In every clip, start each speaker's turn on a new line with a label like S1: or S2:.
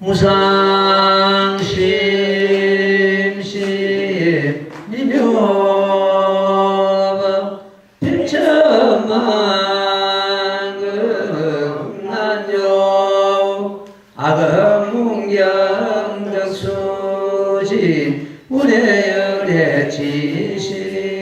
S1: 무상심심 미묘 백천만금난요 악음문경덕수지 우레열의 지시린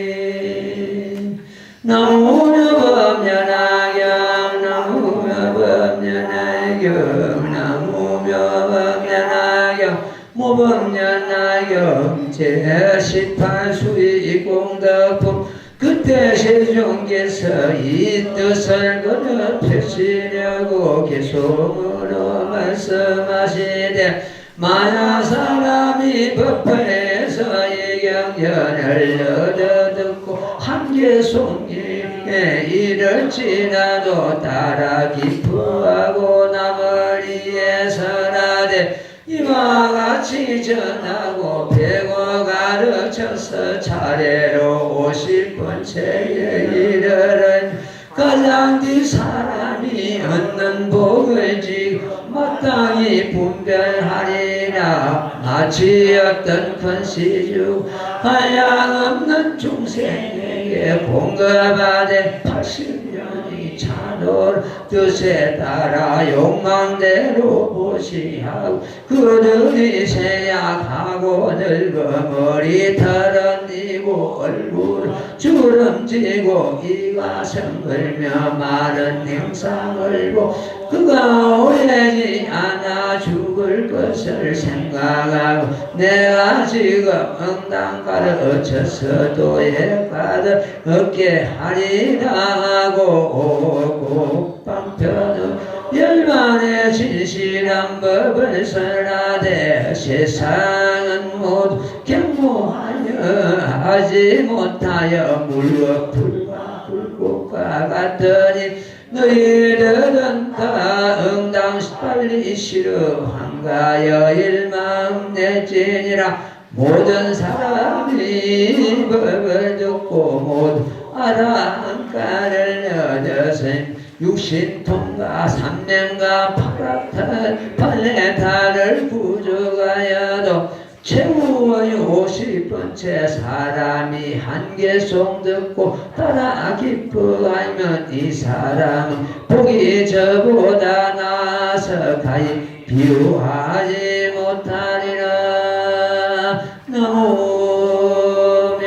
S1: 나무묘법연하경 나무묘법연하경 나무묘법연하경 모법연하경 제18수의 공덕품 그때 세종께서 이 뜻을 건너펴시려고 개송으로 말씀하시되 만약 사람이 법회에서 이 경전을 얻어듣고 한개송일에 이를지라도 따라 기뻐하고 남을 위해서라되 이와 같이 전하고 배고 가르쳐서 차례로 50번째에 이르는 가장디 사람이 얻는 복을 지고 마땅히 분별하리라. 마치 어떤 큰 시주 한량없는 중생에게 공급하되 80년이 차돌 뜻에 따라 욕망대로 보시하고 그들이 세약하고 늙어 머리 털어니고 얼굴 주름지고 이가 성글며 마른 형상을 보 그가 오래지 않아 죽을 것을 생각하고 내가 지금 응당가를 어쳐서 도예가를 얻게 하리라 하고 방편은 열반의 진실한 법을 설하되 세상은 모두 경무하여 하지 못하여 물과 불과 불꽃과 같으니 너희들은 다 응당시 빨리 시르 한가여 일마음 내지니라. 모든 사람이 법을 듣고 모두 알아 한가를 얻으신 육신통과 삼명과 파락탈 발레탈을 부족하여도 최후의 50번째 사람이 한개송 듣고 따라 기뻐하면 이 사람은 복이 저보다 나아서 가히 비유하지 못하리라. 너무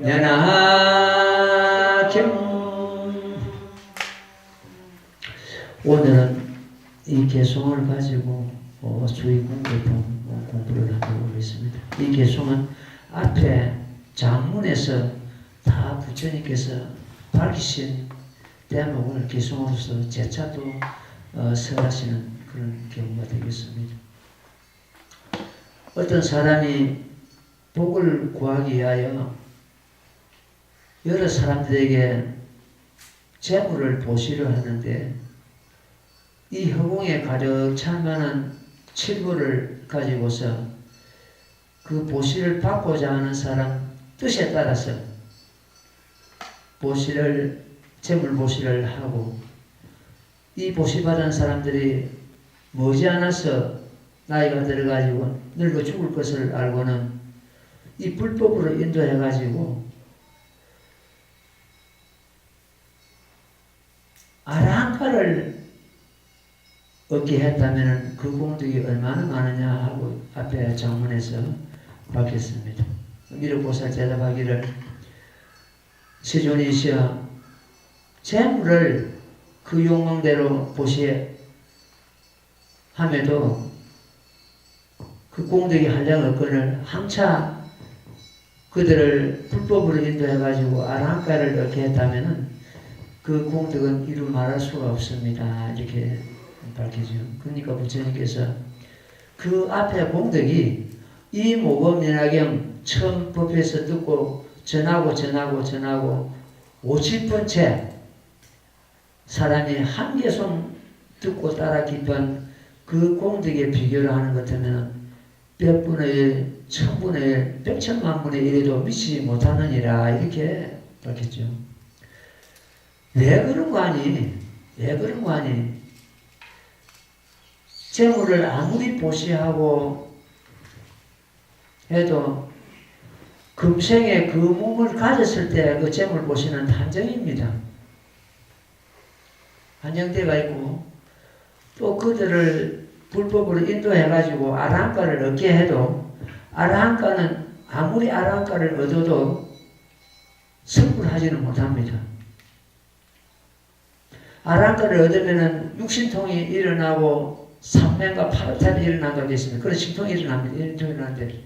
S1: 묘법연하경. 오늘은 이 개송을 가지고 주의 공부품 공부를 하고 있습니다. 이 개송은 앞에 장문에서 다 부처님께서 밝히신 대목을 개송으로서 재차도 설하시는 그런 경우가 되겠습니다. 어떤 사람이 복을 구하기 위하여 여러 사람들에게 재물을 보시려 하는데 이 허공에 가득 찰 만한 칠부를 가지고서 그 보시를 받고자 하는 사람 뜻에 따라서 보시를 재물 보시를 하고 이 보시 받은 사람들이 머지않아서 나이가 들어가지고 늙어 죽을 것을 알고는 이 불법으로 인도해가지고 아랑가를 얻게 했다면 그 공덕이 얼마나 많으냐 하고 앞에 장문에서 밝혔습니다. 미륵보살 대답하기를 세존이시여 재물을 그 욕망대로 보시에 함에도 그 공덕이 한량 없거늘 항차 그들을 불법으로 인도해가지고 아랑가를 얻게 했다면 그 공덕은 이루 말할 수가 없습니다. 이렇게 밝히죠. 그러니까 부처님께서 그 앞에 공덕이 이 모범연하경 처음 법에서 듣고 전하고 50번째 사람이 한개송 듣고 따라 기쁜 그 공덕에 비교를 하는 것 같으면 100분의 1, 1000분의 1, 100천만분의 1에도 미치지 못하느니라 이렇게 밝혔죠. 왜 그런 거 아니? 재물을 아무리 보시하고 해도 금생에 그 몸을 가졌을 때 그 재물 보시는 한정입니다. 한정대가 있고 또 그들을 불법으로 인도해가지고 아라한가를 얻게 해도 아라한가는 아무리 아라한가를 얻어도 성불하지는 못합니다. 아라한가를 얻으면은 육신통이 일어나고 삼면과 파르탄이 일어난다고 되어 있습니다. 그런 신통이 일어납니다. 신통이 일어나는데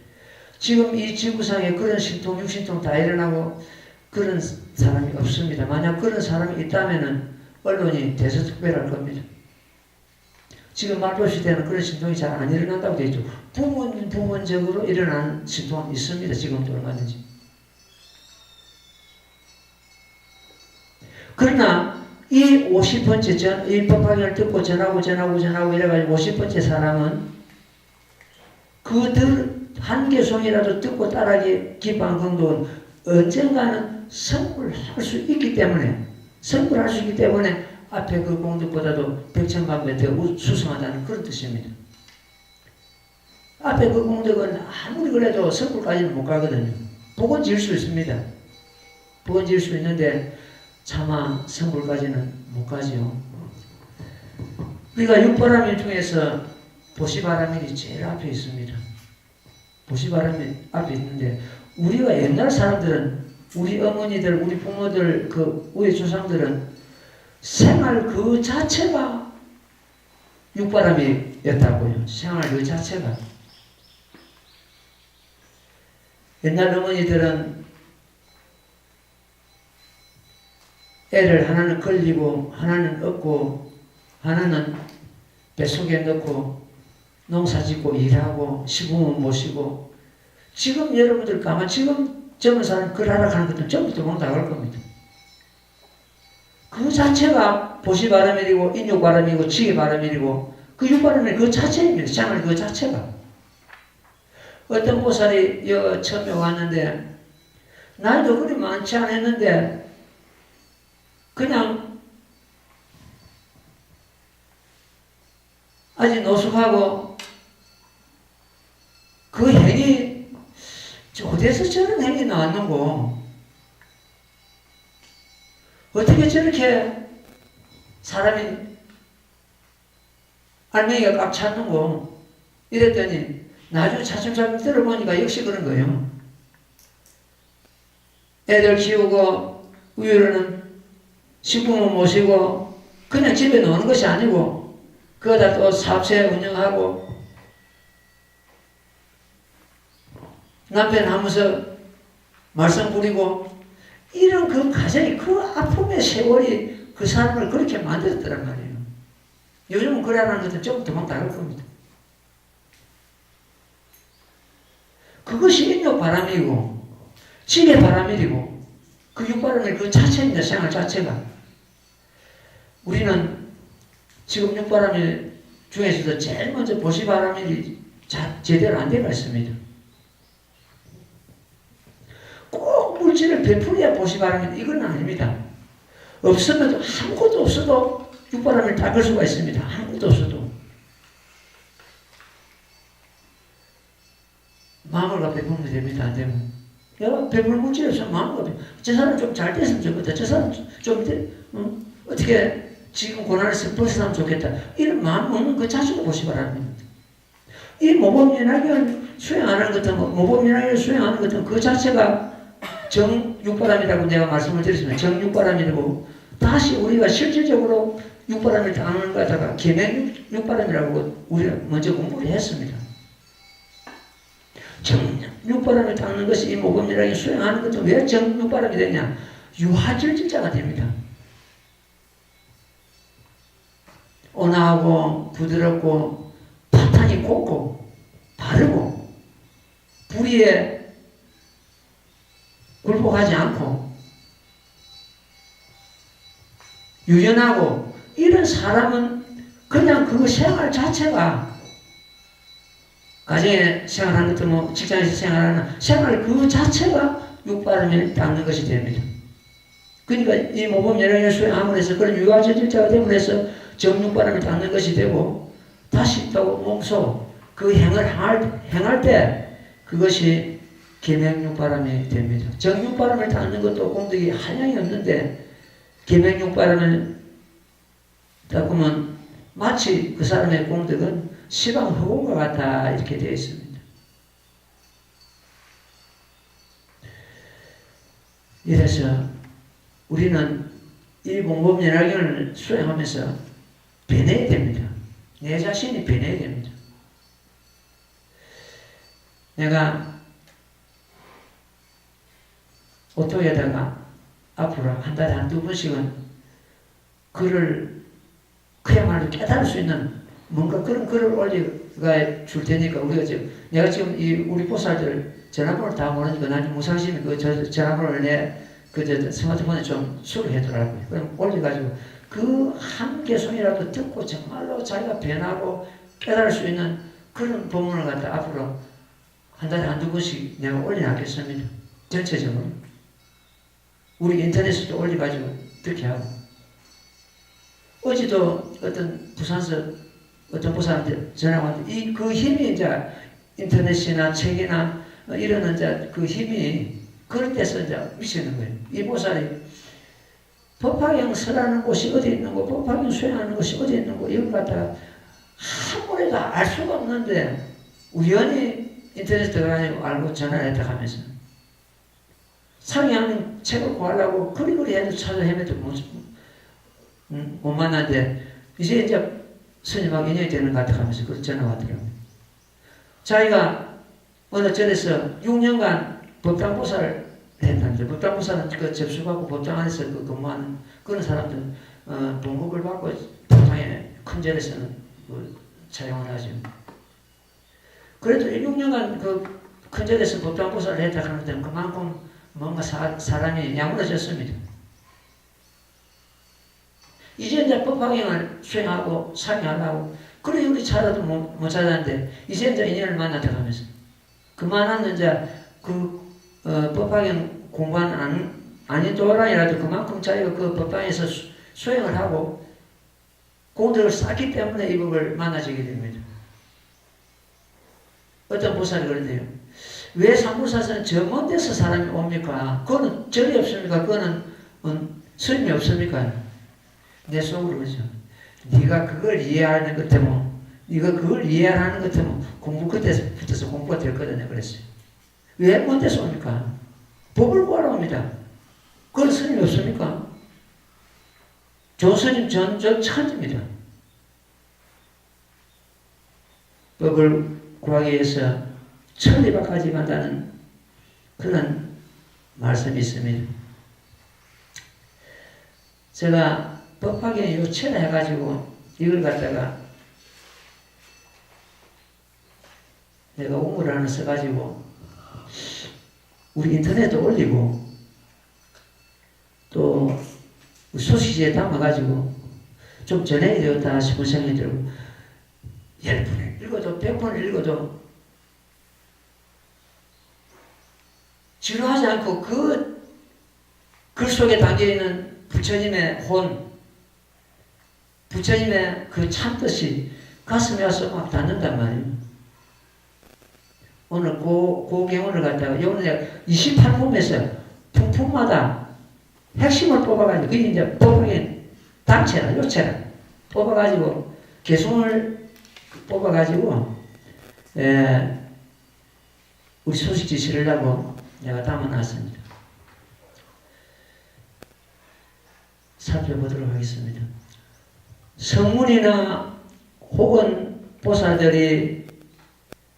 S1: 지금 이 지구상에 그런 신통, 육신통 다 일어나고 그런 사람이 없습니다. 만약 그런 사람이 있다면은 언론이 대서특별할 겁니다. 지금 말도 시대는 그런 신통이 잘 안 일어난다고 되어 있죠. 부문적으로 일어나는 신통이 있습니다. 지금도 얼마든지. 그러나 이 50번째 이 법화경을 듣고 전하고 이래가지고 50번째 사람은 그들 한개송이라도 듣고 따라기 기뻐한 공덕은 언젠가는 성불할 수 있기 때문에 앞에 그 공덕보다도 백천만배 더 수승하다는 그런 뜻입니다. 앞에 그 공덕은 아무리 그래도 성불까지는 못 가거든요. 복은 지을 수 있습니다. 복은 지을 수 있는데 차마 성불까지는 못 가지요. 우리가 육바라밀 중에서 보시바라밀이 제일 앞에 있습니다. 보시바라밀 앞에 있는데 우리가 옛날 사람들은 우리 어머니들, 우리 부모들, 우리 조상들은 생활 그 자체가 육바람이었다고요. 생활 그 자체가. 옛날 어머니들은 애를 하나는 걸리고 하나는 얻고 하나는 뱃속에 넣고 농사짓고 일하고 시부모 모시고 지금 여러분들 가만 지금 젊은 사람 그러라 하는 것들 전부 도망 나갈 겁니다. 그 자체가 보시바라밀이고 인욕바라밀이고 지혜바라밀이고 그 육바라밀 그 자체입니다. 생활 그 자체가. 어떤 보살이 처음에 왔는데 나이도 그리 많지 않았는데 그냥 아직 노숙하고 그 행위 어디서 저런 행위 나왔는고 어떻게 저렇게 사람이 알맹이가 꽉 찼는고 이랬더니 나중에 차츰차츰 들어보니까 역시 그런 거예요. 애들 키우고 위로는 식부모 모시고 그냥 집에 노는 것이 아니고 그거다 또 사업체 운영하고 남편 하면서 말썽 부리고 이런 그 가정이 그 아픔의 세월이 그 사람을 그렇게 만들었더란 말이에요. 요즘은 그래라는 것은 조금 도망 나갈 겁니다. 그것이 인욕바람이고 지혜바람이고 그 육바람이 그 자체입니다. 생활 자체가. 우리는 지금 육바람일 중에서도 제일 먼저 보시바람일이 제대로 안 되어 있습니다. 꼭 물질을 베풀어야 보시바람일 이건 아닙니다. 없으면 아무것도 없어도 육바람을 닦을 수가 있습니다. 아무것도 없어도. 마음을 갖다 베풀면 됩니다. 안 되면. 내가 베풀 물질이 없으면 마음을 갖다 저 사람 좀 잘 됐으면 좋겠다. 저 사람 좀 어떻게 지금 고난에서 벗어나면 좋겠다. 이런 마음 먹는 그 자체가 보시바랍니다. 이 모범연합을 수행하는 것은 모범연합을 수행하는 것은 그 자체가 정육바람이라고 내가 말씀을 드렸습니다. 정육바람이고 다시 우리가 실질적으로 육바람을 당하는 거다가 계명육바람이라고 우리가 먼저 공부를 했습니다. 정육바람을 당하는 것이 이 모범연합을 수행하는 것은 왜 정육바람이 되냐? 유하질질자가 됩니다. 온화하고 부드럽고 파탄이 곱고 바르고 불의에 굴복하지 않고 유연하고 이런 사람은 그냥 그 생활 자체가 가정에 생활하는 것도 뭐 직장에서 생활하는 생활 그 자체가 육바람을 닦는 것이 됩니다. 그러니까 이 모범 연령을 수행함으로 해서 그런 유아저질자가 됨으로 해서 정육바람을 닦는 것이 되고 다시 또 몸소 그 행을 행할 때 그것이 계명육바람이 됩니다. 정육바람을 닦는 것도 공덕이 한량이 없는데 계명육바람을 닦으면 마치 그 사람의 공덕은 시방 허공과 같다 이렇게 되어 있습니다. 이래서 우리는 이 공법연화경을 수행하면서 변해야 됩니다. 내 자신이 변해야 됩니다. 내가 오토에다가 앞으로 한 달에 한두 번씩은 글을 그야말로 깨달을 수 있는 뭔가 그런 글을 올려가 줄 테니까 우리가 지금 내가 지금 우리 보살들 전화번호를 다 모르니까 나중에 무상심이 전화번호를 내 스마트폰에 좀 수록해두라고요. 그럼 올려가지고 그 한 개송이라도 듣고 정말로 자기가 변하고 깨달을 수 있는 그런 법문을 갖다 앞으로 한 달에 한두 번씩 내가 올려놨겠습니다. 전체적으로. 우리 인터넷에도 올려가지고 듣게 하고. 어제도 어떤 부산서 어떤 보살한테 전화가 왔는데 그 힘이 이제 인터넷이나 책이나 이런 이제 그 힘이 그럴 때서 이제 미치는 거예요. 이 보살이 법화경 설하는 곳이 어디 있는 거, 법화경 수행하는 곳이 어디 있는 거, 이걸 갖다가 아무래도 알 수가 없는데 우연히 인터넷 들어가서 알고 전화를 했다 하면서 상의하는 책을 구하려고 그리그리 해도 찾아 헤매도 못 만났는데 이제 스님하고 인연이 되는 것 같아 하면서 그 전화가 왔더라고요. 자기가 어느 절에서 6년간 법당보살을 했는데 법당보살은 그 접수받고 법당 안에서 그 근무하는 그런 사람들 봉급을 받고 법당에 큰 절에서는 차용을 하죠. 그래도 6년간 그 큰 절에서 법당보살을 했다 하는데 그만큼 뭔가 사람이 야무러졌습니다. 이제 법화경을 수행하고 상의하려고 그래 우리 찾아도 못 찾았는데 이제 인연을 만났다 하면서 그만한 이제 법화경 공부하는 아니더라도 그만큼 자기가 그 법당에서 수행을 하고 공덕을 쌓기 때문에 이 법을 만나지게 됩니다. 어떤 보살이 그런데요. 왜 삼불사서는 저 먼 데서 사람이 옵니까? 그거는 절이 없습니까? 그거는 스님이 없습니까? 내 속으로 그러죠. 네가 그걸 이해하는 것 때문에 네가 그걸 이해하는 것 때문에 공부 그때부터 공부가 될 거다 그랬어요. 왜 먼 데서 옵니까? 법을 구하러 옵니다. 그건 스님이 없습니까? 조스님 전 천지입니다. 법을 구하기 위해서 천리밖까지 간다는 그런 말씀이 있습니다. 제가 법화경에 요체를 해가지고 이걸 갖다가 내가 공부를 하나 써가지고 우리 인터넷에 올리고 또 소식지에 담아가지고 좀 전해야 되었다 싶은 생각이 들고 10번을 읽어도 100번을 읽어도 지루하지 않고 그 글 속에 담겨있는 부처님의 혼, 부처님의 그 참뜻이 가슴에 와서 막 닿는단 말이에요. 오늘 고경을 갖다가 오늘 28품에서 품마다 핵심을 뽑아가지고 그게 이제 뽑아긴 단체라 요체라 뽑아가지고 개성을 뽑아가지고 우리 소식지 실으려고 내가 담아놨습니다. 살펴보도록 하겠습니다. 성문이나 혹은 보살들이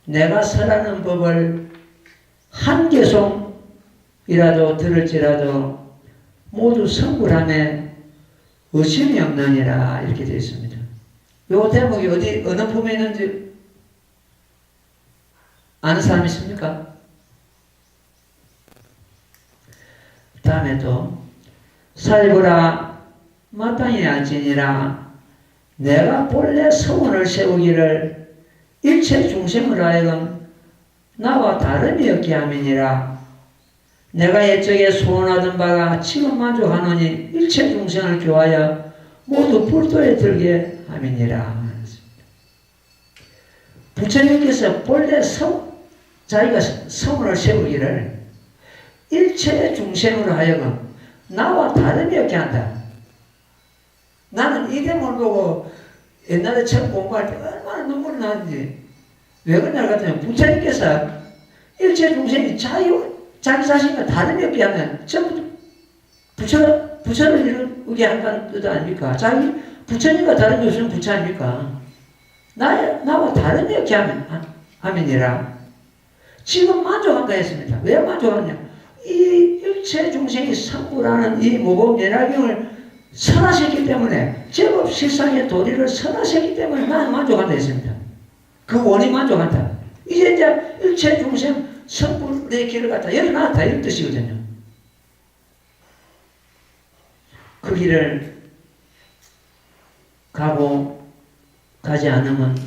S1: 내가 설하는 법을 한 개송이라도 들을지라도 모두 성불함에 의심이 없느니라 이렇게 되어 있습니다. 요 대목이 어느 품에 있는지 아는 사람 있습니까? 다음에 또 살보라 마땅히 알지니라 내가 본래 서원을 세우기를 일체 중생을 하여금 나와 다름이 없게 함이니라 내가 옛적에 소원하던 바가 지금 만족하노니 일체 중생을 교하여 모두 불도에 들게 함이니라. 부처님께서 본래 자기가 성을 세우기를 일체 중생으로 하여금 나와 다름이 없게 한다. 나는 이 대목을 보고 옛날에 처음 공부할 때 얼마나 눈물이 나는지. 왜 그러냐 같으면 부처님께서 일체 중생이 자기 자신과 다름이 없게 하면 전부 부처를 이루게 한다는 뜻 아닙니까? 부처님과 다름이 없으면 부처 아닙니까? 나와 다름이 없게 하면이라. 지금 만족한다 했습니다. 왜 만족하냐? 이 일체 중생이 성불하는 이 모범연화경을 선하셨기 때문에, 제법 실상의 도리를 선하셨기 때문에 나는 만족한다 했습니다. 그 원이 만족한다. 이제 일체 중생 성불의 길을 갖다 열어놨다 이런 뜻이거든요. 그 길을 가지 않으면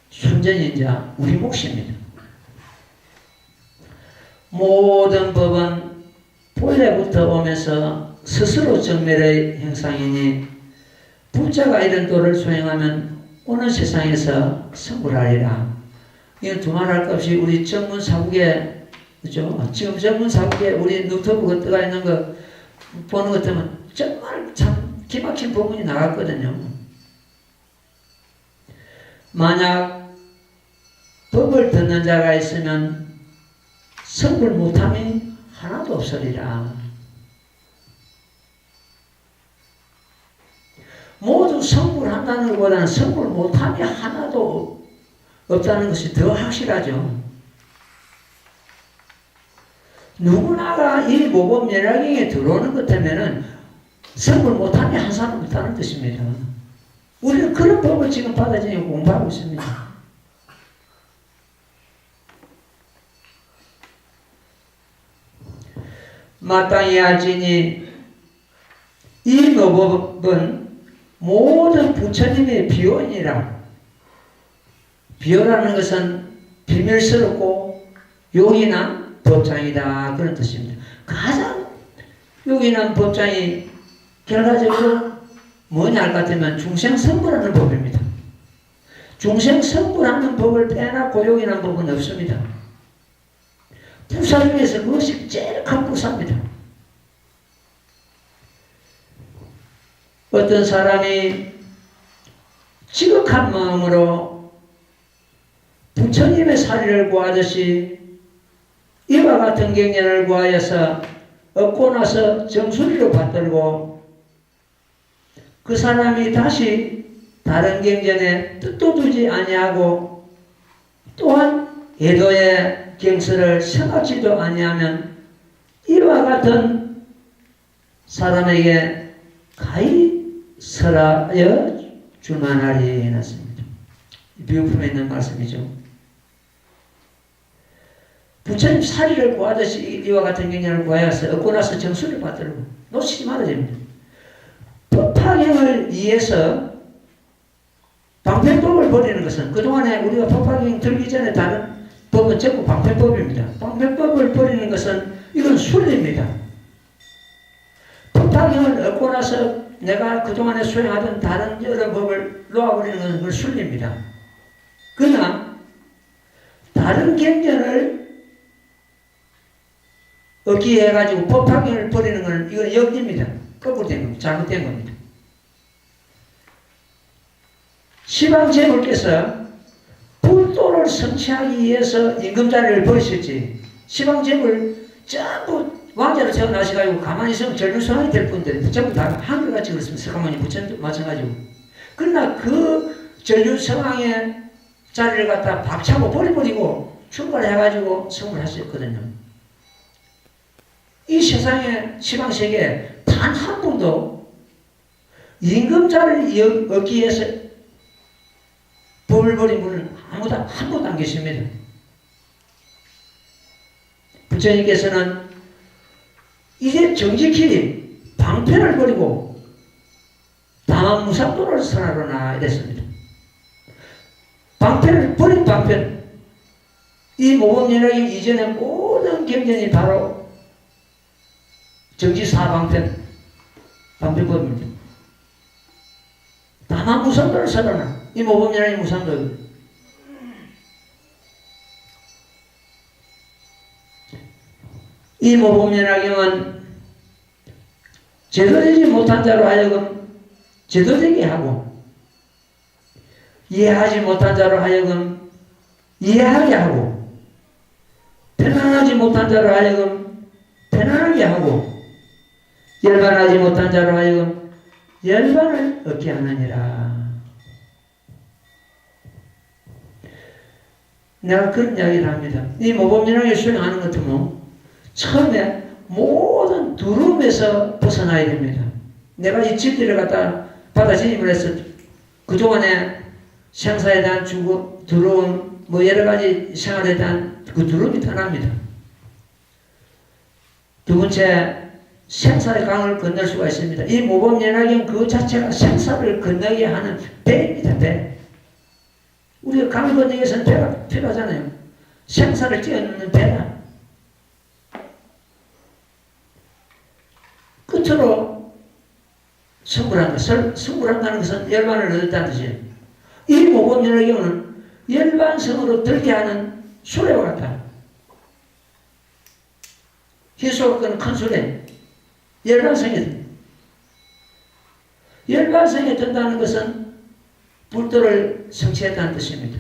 S1: 순전히 이제 우리 몫입니다. 모든 법은 본래부터 오면서 스스로 정멸의 형상이니 부처가 이런 도를 수행하면 오는 세상에서 성불하리라. 이건 두말할 것 없이 우리 전문사국에, 그죠? 지금 전문사국에 우리 노트북에 떠가 있는 거 보는 것 같으면 정말 참 기막힌 법문이 나갔거든요. 만약 법을 듣는 자가 있으면 성불 못함이 하나도 없으리라. 모두 성불한다는 것보다는 성불 못함이 하나도 없다는 것이 더 확실하죠. 누구나가 이 모범연화경에 들어오는 것 때문에는 성불 못함이 한 사람 없다는 뜻입니다. 우리는 그런 법을 지금 받아들이고 공부하고 있습니다. 마땅히 알지니 이 모법은 모든 부처님의 비원이라. 비원이라는 것은 비밀스럽고 요긴한 법장이다 그런 뜻입니다. 가장 요긴한 법장이 결과적으로 뭐냐 할 것 같으면 중생성불하는 법입니다. 중생성불하는 법을 빼놓고 요긴한 법은 없습니다. 부사 중에서 그것이 제일 큰 부사입니다. 어떤 사람이 지극한 마음으로 부처님의 사리를 구하듯이 이와 같은 경전을 구하여서 얻고 나서 정수리로 받들고 그 사람이 다시 다른 경전에 뜻도 두지 아니하고 또한 예도의 경서를 생각지도 아니하면 이와 같은 사람에게 가히 설하여 줄만하리 해놨습니다. 미흡품에 있는 말씀이죠. 부처님 사리를 구하듯이 이와 같은 경전을 구하여서 얻고 나서 정수를 받들고 놓치지 말아야 됩니다. 법화경을 위해서 방편법을 버리는 것은 그동안에 우리가 법화경 들기 전에 다른 법은 전부 방편법입니다. 방편법을 버리는 것은 이건 순리입니다. 법화경을 얻고 나서 내가 그동안에 수행하던 다른 여러 법을 놓아버리는 것은 그건 순리입니다. 그러나 다른 경전을 얻기 해가지고 법화경을 버리는 것은 이건 역리입니다. 거꾸로 된 겁니다. 잘못된 겁니다. 시방제물께서 불도를 성취하기 위해서 임금자리를 버리셨지. 시방제물 전부 왕자로 태어나셔가지고 가만히 있으면 전류성이 될 분들 전부 다 한결같이 그렇습니다. 석가모니 부처님도 마찬가지고. 그러나 그 전류성왕의 자리를 갖다 박차고 버려버리고 출발해가지고 성을 하셨거든요. 이 세상에 시방세계에 단 한 분도 임금자리를 얻기 위해서 법을 버린 분은 한 분도 안 계십니다. 부처님께서는 이제 정직히 방편을 버리고 다만 무상도를 선하로나 이랬습니다. 방편을 버린 방편, 이 모범연화경 이전의 모든 경전이 바로 정지사방편, 방편법입니다. 다만 무상도를 선하나 이 모범연화경 무상도입니다. 이 모범연화경은 제도되지 못한 자로 하여금 제도되게 하고, 이해하지 못한 자로 하여금 이해하게 하고, 편안하지 못한 자로 하여금 편안하게 하고, 열반하지 못한 자로 하여금 열반을 얻게 하느니라. 내가 그런 이야기를 합니다. 이 모범연화경을 수행하는 것 같으면 처음에 모든 두려움에서 벗어나야 됩니다. 내가 이 진리를 갖다 받아 진입을 해서 그동안에 생사에 대한 두려움, 여러 가지 생활에 대한 그 두려움이 떠납니다. 두 번째, 생사의 강을 건널 수가 있습니다. 이 모범연화경 그 자체가 생사를 건너게 하는 배입니다, 배. 우리가 강을 건너기 위해서는 배가 필요하잖아요. 생사를 뛰어넘는 배다. 끝으로 성불한다. 성불한다는 것은 열반을 얻었다는 뜻이에요. 이 모범연화경은 열반성으로 들게 하는 수레와 같다. 희소가 큰 수레. 열반성이 열반성에 든다는 것은 불도를 성취했다는 뜻입니다.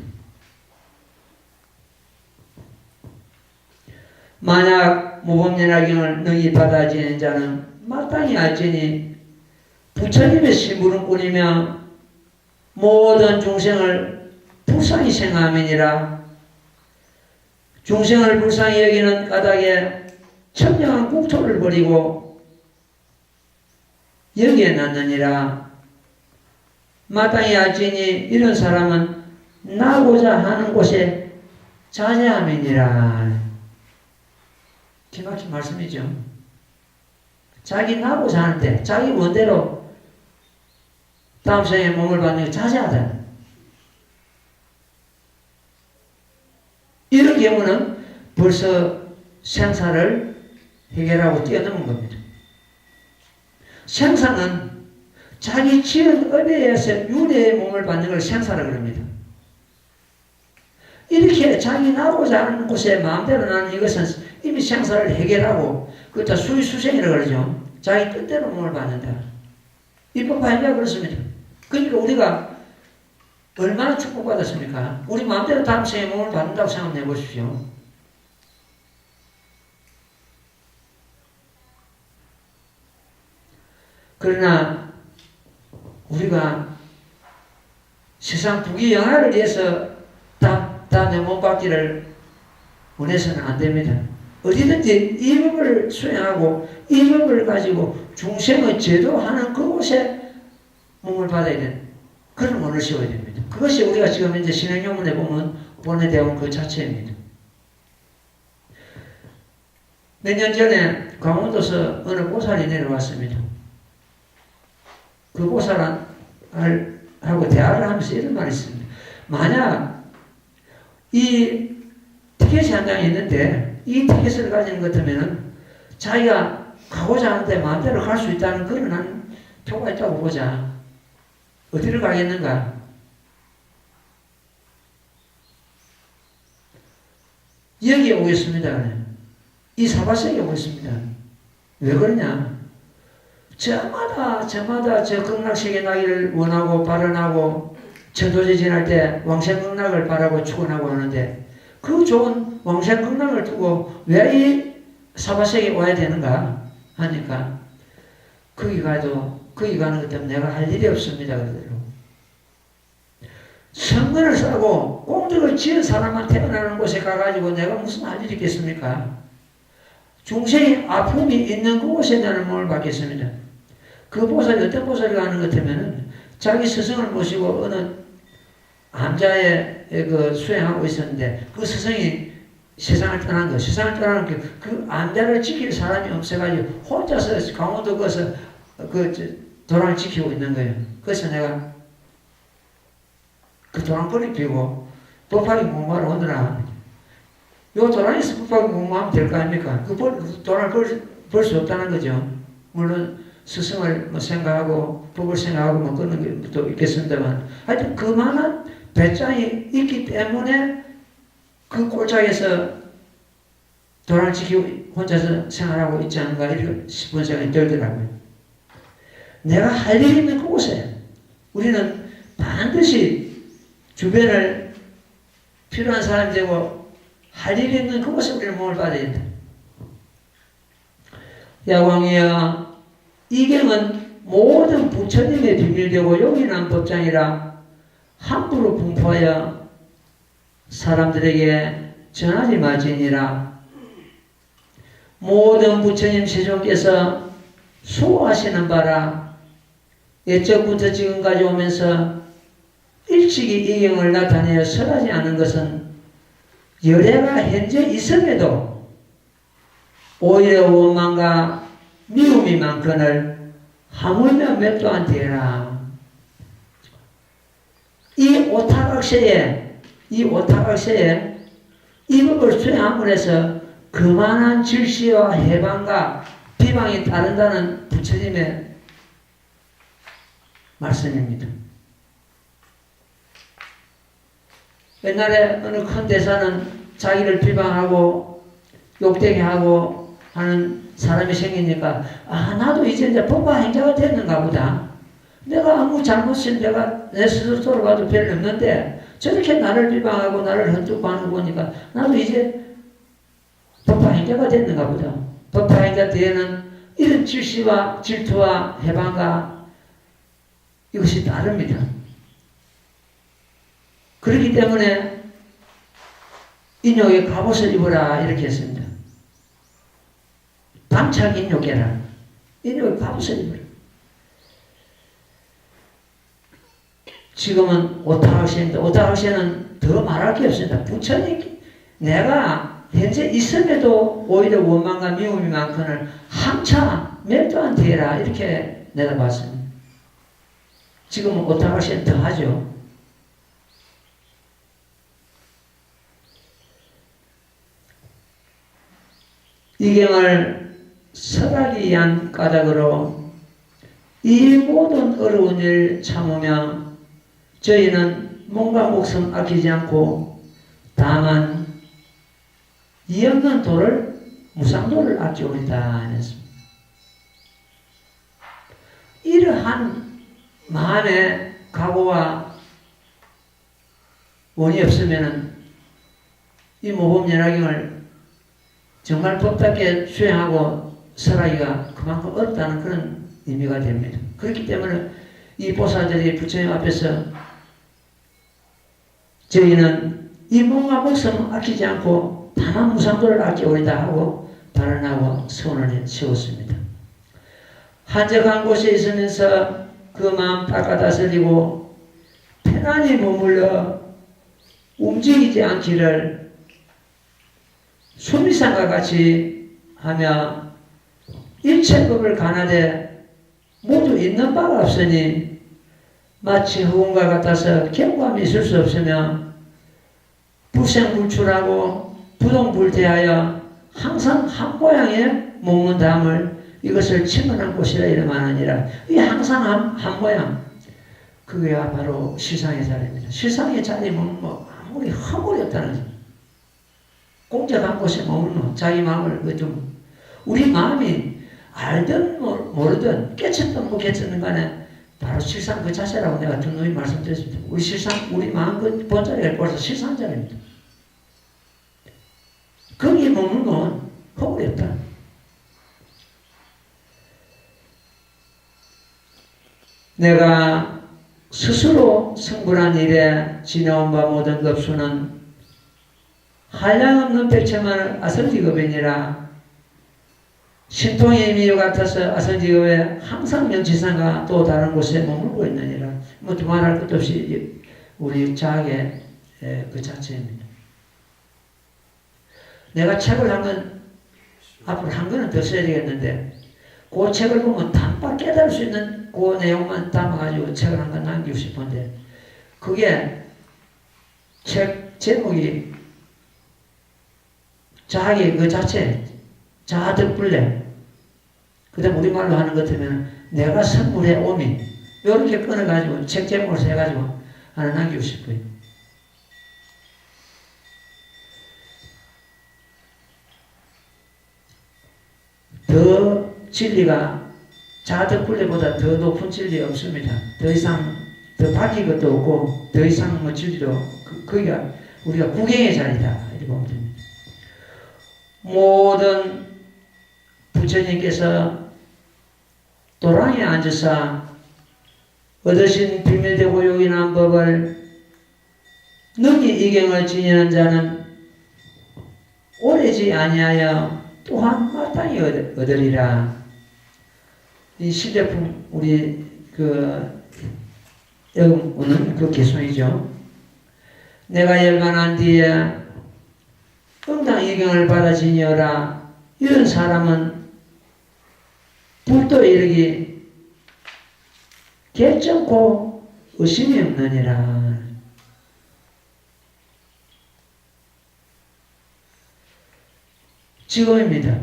S1: 만약 모범연화경을 능히 받아 지닌 자는 마땅히 알지니 부처님의 심부름꾼이며 모든 중생을 불쌍히 생각함이니라. 중생을 불쌍히 여기는 까닭에 청량한 국토를 버리고 여기에 놨느니라. 마땅히 알지니 이런 사람은 나고자 하는 곳에 자제함이니라. 기막힌 말씀이죠. 자기 나고자 하는데 자기 원대로 다음 생에 몸을 받는 게 자제하다. 이런 경우는 벌써 생사를 해결하고 뛰어넘은 겁니다. 생사는 자기 지은 업에 의해서 윤회의 몸을 받는 걸 생사라고 합니다. 이렇게 자기 나고자 하는 곳에 마음대로 나는 이것은 이미 생사를 해결하고, 그것도 수의수생이라고 그러죠. 자기 뜻대로 몸을 받는다. 입법파이가 그렇습니다. 그러니까 우리가 얼마나 축복받았습니까? 우리 마음대로 다음 생에 몸을 받는다고 생각해 보십시오. 그러나 우리가 세상 부귀영화를 위해서 다 내 몸 받기를 원해서는 안 됩니다. 어디든지 이 법을 수행하고 이 법을 가지고 중생의 제도하는 그곳에 몸을 받아야 되는 그런 원을 세워야 됩니다. 그것이 우리가 지금 이제 신행용문에 보면 본해되어 온 그 자체입니다. 몇 년 전에 강원도에서 어느 보살이 내려왔습니다. 그 보살하고 대화를 하면서 이런 말이 있습니다. 만약 이 티켓이 한 장이 있는데 이 티켓을 가지는 것 같으면 자기가 가고자 하는데 마음대로 갈 수 있다는 그런 한 표가 있다고 보자. 어디를 가겠는가? 여기에 오겠습니다. 이 사바세에 오겠습니다. 왜 그러냐? 저마다 저 극락세계 나기를 원하고 발언하고 천도제 지날 때 왕생극락을 바라고 축원하고 하는데 그 좋은 왕생극락을 두고 왜 이 사바세계에 와야 되는가 하니까 거기 가는 것 때문에 내가 할 일이 없습니다. 그대로 성근을 싸고 공덕을 지은 사람만 태어나는 곳에 가가지고 내가 무슨 할 일이 있겠습니까? 중생이 아픔이 있는 그곳에 나는 몸을 받겠습니다. 그 보살이 어떤 보살이 가는 것 같으면 자기 스승을 모시고 어느 암자에 그 수행하고 있었는데 그 스승이 세상을 떠난 거, 세상을 떠나는 그 암자를 지킬 사람이 없어가지고 혼자서 강원도 가서 도랑을 지키고 있는 거예요. 그래서 내가 그 도랑벌이 피고 법화기 공부하러 오느라 요 도랑에서 법화기 공부하면 될 거 아닙니까? 그 도랑을 벌 수 없다는 거죠. 물론 스승을 생각하고 법을 생각하고 그런 것도 있겠습니다만 하여튼 그만한 배짱이 있기 때문에 그 꼴짝에서 도란을 지키고 혼자서 생활하고 있지 않은가 이렇게 싶은 생각이 들더라고요. 내가 할 일이 있는 그곳에 우리는 반드시 주변을 필요한 사람이 되고 할 일이 있는 그곳에 우리는 몸을 받아야 된다. 야광이여, 이경은 모든 부처님의 비밀되고 용인한 법장이라 함부로 분포하여 사람들에게 전하지 말지니라. 모든 부처님 세존께서 수호하시는 바라 옛적부터 지금까지 오면서 일찍이 이경을 나타내어 설하지 않은 것은 열애가 현재 있음에도 오히려 원망과 미움이 많거늘 하물며 몇 또한 되라. 이 오타각세에 이 법을 수행함으로 해서 그만한 질시와 해방과 비방이 따른다는 부처님의 말씀입니다. 옛날에 어느 큰 대사는 자기를 비방하고 욕되게 하고 하는 사람이 생기니까 나도 이제 법화 행자가 됐는가 보다. 내가 아무 잘못은 내가 내 스스로 돌아봐도 별로 없는데 저렇게 나를 비방하고 나를 헛되고 하는 거 보니까 나도 이제 법화 행자가 됐는가 보다. 법화 행자 뒤에는 이런 질시와 질투와 해방과 이것이 따릅니다. 그렇기 때문에 인욕의 갑옷을 입어라 이렇게 했습니다. 방착 인욕해라. 인욕의 갑옷을 입어라. 지금은 오타학시인데 오타학시는 더 말할 게 없습니다. 부처님 내가 현재 있음에도 오히려 원망과 미움이 많거늘 함차 몇 또한 되라 이렇게 내다봤습니다. 지금은 오타학시는 더 하죠. 이경을 설하기 위한 까닭으로 이 모든 어려운 일 참으며 저희는 몸과 목숨 아끼지 않고 다만 이 없는 도를 무상도를 아끼오리다 했습니다. 이러한 마음의 각오와 원이 없으면 이 모범연화경을 정말 법답게 수행하고 설하기가 그만큼 어렵다는 그런 의미가 됩니다. 그렇기 때문에 이 보살들이 부처님 앞에서 저희는 이 몸과 목숨 아끼지 않고 다만 무상도를 아끼오리다 하고 발언하고 선언을 세웠습니다. 한적한 곳에 있으면서 그 마음 닦아다스리고 편안히 머물러 움직이지 않기를 수미상과 같이 하며 일체법을 가나되 모두 있는 바가 없으니 마치 흑운과 같아서 경고함이 있을 수 없으며 불생불출하고 부동불대하여 항상 한 모양의 먹는담을 이것을 침문한 곳이라 이름하느니라. 이 항상 한 모양 그게 바로 실상의 자리입니다. 실상의 자리는 아무리 허물이 없다는 거죠. 공적한 곳에 머물면 자기 마음을 좀 우리 마음이 알든 모르든 깨쳤든 못 깨쳤든 간에 바로 실상 그 자체라고 내가 누누이 말씀드렸습니다. 우리 실상 우리 마음 그 본자리가 벌써 실상 자리입니다. 거기에 머물면 허물이 없다. 내가 스스로 성불한 일에 지내온 바 모든 급수는 한량없는 백천만 아성직업이니라. 신통의 미유 같아서 아성직업에 항상 명치상과 또 다른 곳에 머물고 있느니라. 뭐 두말할 것도 없이 우리 자학의 그 자체입니다. 내가 책을 한 건 앞으로 한 권은 더 써야 되겠는데 그 책을 보면 단박 깨달을 수 있는 그 내용만 담아가지고 책을 한 권 남기고 싶은데 그게 책 제목이 자학의 그 자체 자아득불래 그 다음 우리말로 하는 것 같으면 내가 선물해 오미 이렇게 끊어가지고 책 제목을 해가지고 하나 남기고 싶어요. 더 진리가 자덕 굴레보다 더 높은 진리 없습니다. 더 이상 더 밝힌 것도 없고 더 이상 뭐 진리도 거기가 우리가 구경의 자리다 이렇게 보면 됩니다. 모든 부처님께서 도랑에 앉아서 얻으신 비밀되고 요긴한 법을 능히 이경을 지니는 자는 오래지 아니하여 또한 마땅히 얻으리라. 이 신제품 우리 오늘 그 개송이죠. 내가 열반한 뒤에 응당 이경을 받아 지니어라. 이런 사람은 불도 이르기 결정코 의심이 없느니라. 지금입니다.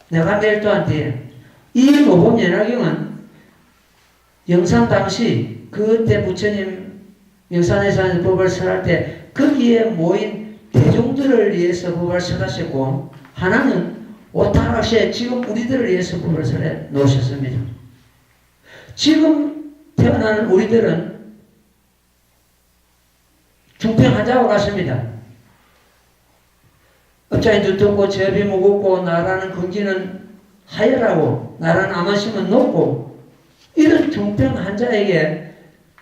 S1: 내가 내일 또한테 이 모범연화경은 영산 당시 그때 부처님 영산에서 법을 설할 때 거기에 모인 대중들을 위해서 법을 설하셨고 하나는 오타락시에 지금 우리들을 위해서 법을 설해 놓으셨습니다. 지금 태어나는 우리들은 중병 환자와 같습니다. 업장이 두텁고 제비 무겁고 나라는 근기는 하열하고 나라는 암하심은 높고 이런 중병 환자에게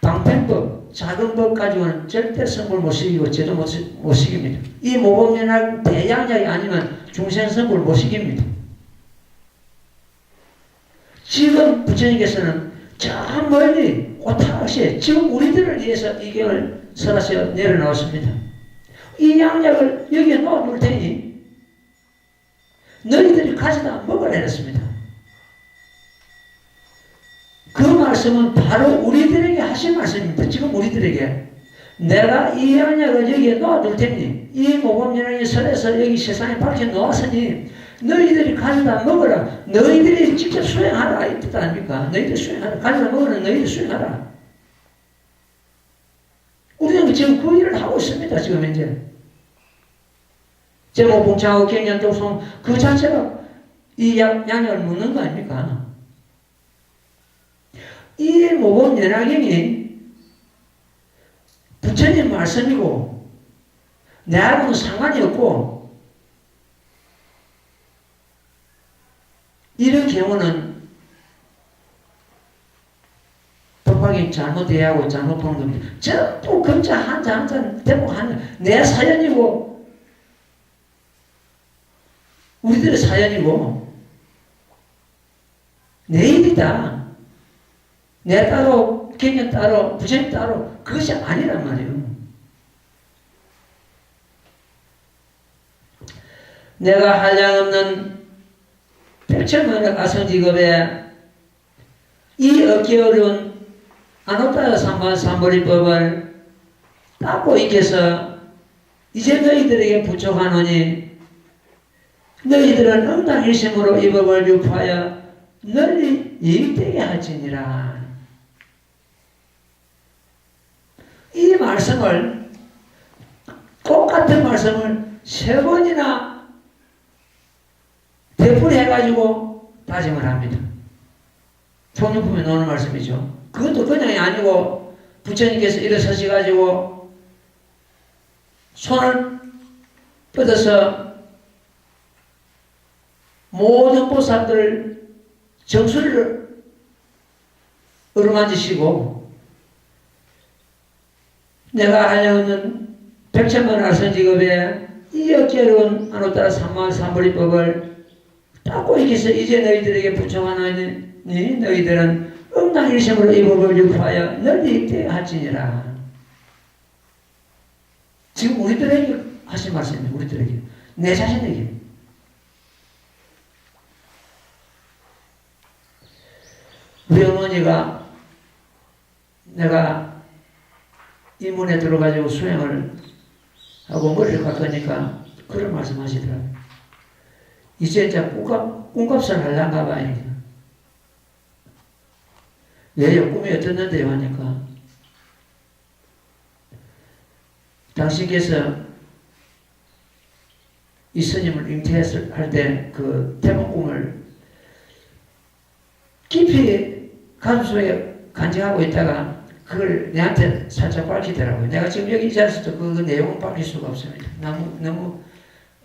S1: 방편법, 작은 법 가지고는 절대 성불 못 시키고 제도 못 시킵니다. 이 모범연학 대양약이 아니면 중생성불 못 시킵니다. 지금 부처님께서는 저 멀리 오타락시에 지금 우리들을 위해서 이 경을 설하셔 내려놓았습니다. 이 양약을 여기에 놓아둘 테니 너희들이 가져다 먹으라 했습니다. 그 말씀은 바로 우리들에게 하신 말씀입니다. 지금 우리들에게 내가 이 양약을 여기에 놓아둘 테니 이 모범연락이 설해서 여기 세상에 밝혀 놓았으니 너희들이 가져다 먹으라. 너희들이 직접 수행하라 이 뜻 아닙니까? 너희들 수행하라. 가져다 먹으라. 너희들 수행하라. 우리는 지금 그 일을 하고 있습니다. 지금 현재 제목 봉창하고 경연 독송 그 자체가 이 양약을 묻는 거 아닙니까? 이 모범 연화경이 부처님 말씀이고 내하고는 상관이 없고 이런 경우는 법학이 잘못 이해하고 잘못 보는 겁니다. 전부 금자 한자 한자 대목 한자 내 사연이고 우리들의 사연이고 내 일이다. 내 따로 개념 따로 부처님 따로 그것이 아니란 말이에요. 내가 한량없는 백천만의 아성직업에 이 얻기 어려운 안오따라 삼보리법을 닦고 익혀서 이제 너희들에게 부족하노니 너희들은 응당일심으로 이 법을 유포하여 널리 이익되게 할지니라. 이 말씀을 똑같은 말씀을 3번이나 되풀이해가지고 다짐을 합니다. 총육품에 나오는 말씀이죠. 그것도 그냥이 아니고 부처님께서 일어서셔가지고 손을 뻗어서 모든 보살들 정수를 어루만지시고 내가 하려는 백천만 알선직업에 이 어깨로운 안오따라 삼보리법을 닦고 익혀서 이제 너희들에게 부청하노니 너희들은 응당일심으로 이 법을 유포하여 널리 익되게 할지니라. 지금 우리들에게 하신 말씀입니다. 우리들에게 내 자신에게 우리 어머니가 내가 이 문에 들어가지고 수행을 하고 머리를 깎으니까 그런 말씀 하시더라고요. 이제 꿈값을 하려는가 봐요. 왜요? 꿈이 어떻는데요? 하니까 당신께서 이 스님을 잉태했을 할 때 그 대목공을 깊이 가슴속에 간직하고 있다가 그걸 내한테 살짝 밝히더라고요. 내가 지금 여기 이 자리에서도 그 내용은 밝힐 수가 없습니다. 너무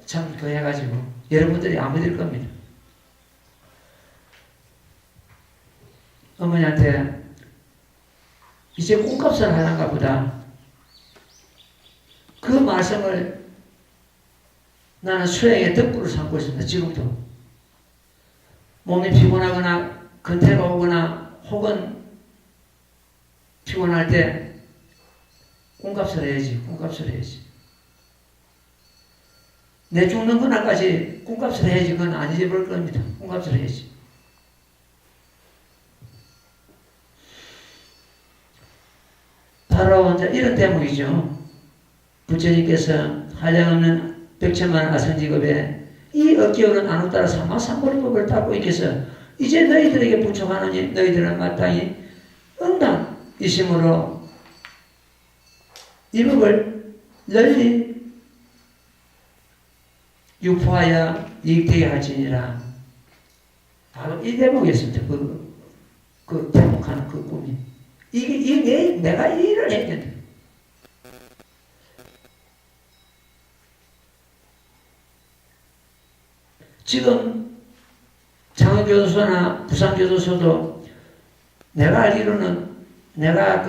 S1: 참 그 해가지고 여러분들이 안 믿을 겁니다. 어머니한테 이제 꿈값을 하는가 보다. 그 말씀을 나는 수행의 덕분을 삼고 있습니다. 지금도. 몸이 피곤하거나 근태가 오거나 혹은 피곤할 때 꿈값을 해야지. 내 죽는 그날까지 꿈값을 해야지. 그건 안 잊어버릴 겁니다. 꿈값을 해야지. 바로 이제 이런 대목이죠. 부처님께서 한량없는 백천만 아성직업에 이 억기오는 안옥 따라 삼마삼보리법을 닦고 있겠어. 이제 너희들에게 부족하노니 너희들은 마땅히 응당이심으로 이 법을 널리 유포하여 이익되게 할지니라. 바로 이 대목이었습니다. 그 대목하는 그 꿈이. 내가 이 일을 했는데. 지금 장흥교도소나 부산교도소도 내가 알기로는 내가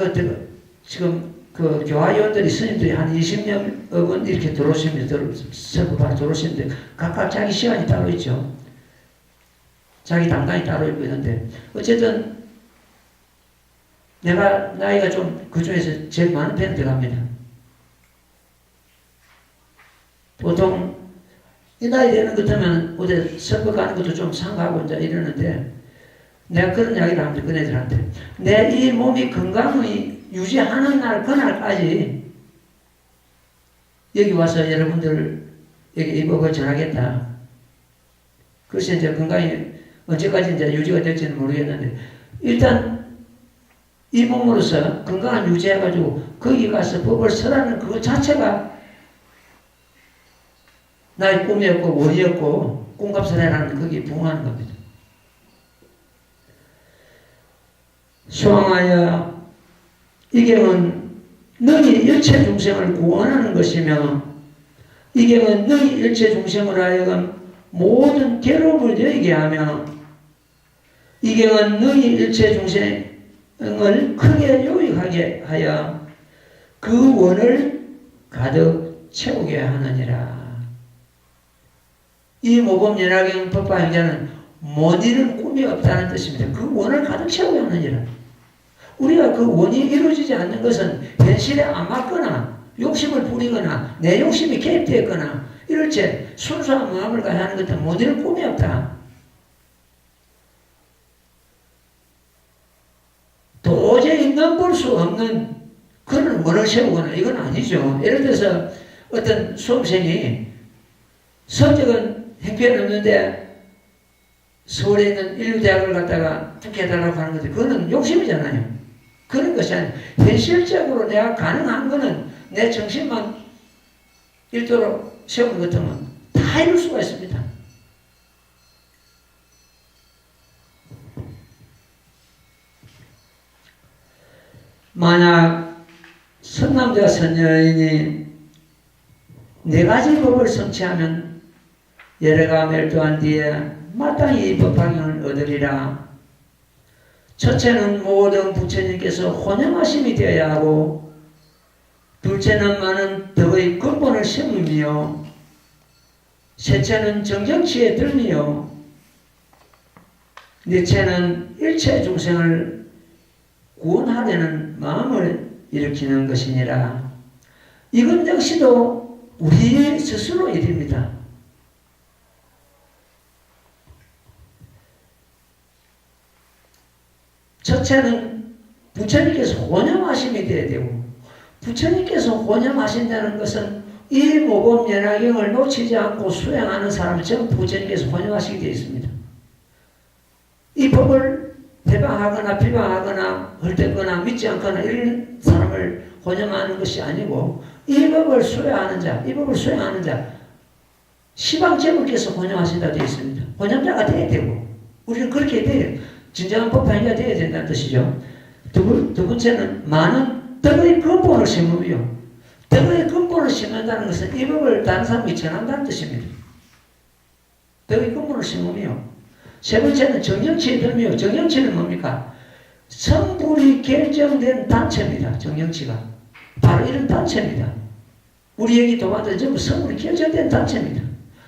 S1: 지금 그 교화위원들이 스님들이 한 20명은 이렇게 들어오십니다. 설법하러 들어오시는데 각각 자기 시간이 따로 있죠. 자기 담당이 따로 있고 있는데 어쨌든 내가 나이가 좀 그 중에서 제일 많은 편에 들어갑니다. 보통 이 나이 되는 것 같으면 어디 설법 가는 것도 좀 상가하고 이제 이러는데 내가 그런 이야기를 합니다. 그네들한테. 내 이 몸이 건강을 유지하는 날, 그날까지 여기 와서 여러분들에게 이 법을 전하겠다. 그래서 이제 건강이 언제까지 이제 유지가 될지는 모르겠는데 일단 이 몸으로서 건강을 유지해가지고 거기 가서 법을 설하는 그것 자체가 나의 꿈이었고 원이었고 꿈값을 해라는 거기에 부응하는 겁니다. 소망하여 이 경은 너희 일체 중생을 구원하는 것이며 이 경은 너희 일체 중생으로 하여금 모든 괴로움을 여기게 하며 이 경은 너희 일체 중생을 크게 유익하게 하여 그 원을 가득 채우게 하느니라. 이 모범연화경 법화행자는 못 이룬 꿈이 없다는 뜻입니다. 그 원을 가득 채우게 하느니라. 우리가 그 원이 이루어지지 않는 것은 현실에 안 맞거나 욕심을 부리거나 내 욕심이 개입되었거나 이럴 때 순수한 마음을 가야 하는 것은 못 이룰 꿈이 없다. 도저히 넘볼 수 없는 그런 원을 세우거나 이건 아니죠. 예를 들어서 어떤 수험생이 성적은 형편없는데 서울에 있는 인류대학을 갖다가 붙여달라고 하는 것이 그거는 욕심이잖아요. 그런 것이 아니라 현실적으로 내가 가능한 거는 내 정신만 일도로 세우는 것 같으면 다 이룰 수가 있습니다. 만약 선남자 선여인이 네 가지 법을 성취하면 열애가 멸도한 뒤에 마땅히 이 법화경을 얻으리라. 첫째는 모든 부처님께서 혼영하심이 되어야 하고 둘째는 많은 덕의 근본을 세우며 셋째는 정정치에 들며 넷째는 일체 중생을 구원하려는 마음을 일으키는 것이니라. 이건 역시도 우리 스스로 일입니다. 첫째는 부처님께서 혼영하심이 되어야 되고 부처님께서 혼영하신다는 것은 이 모범연화경을 놓치지 않고 수행하는 사람은 전부 부처님께서 혼영하시게 되어 있습니다. 이 법을 해방하거나 비방하거나 헐뜯거나 믿지 않거나 이런 사람을 혼영하는 것이 아니고 이 법을 수행하는 자, 이 법을 수행하는 자 시방제국께서 혼용하신다 되어 있습니다. 혼용자가 돼야 되고 우리는 그렇게 돼요. 진정한 법화인가 돼야 된다는 뜻이죠. 두 번째는 많은 떡의 근본을 심으며 떡의 근본을 심는다는 것은 이 법을 다른 사람에게 전한다는 뜻입니다. 떡의 근본을 심으며 세 번째는 정령치에 들며 정령치는 뭡니까? 성불이 결정된 단체입니다. 정령치가 바로 이런 단체입니다. 우리 얘기 도와도 전부 성불이 결정된 단체입니다.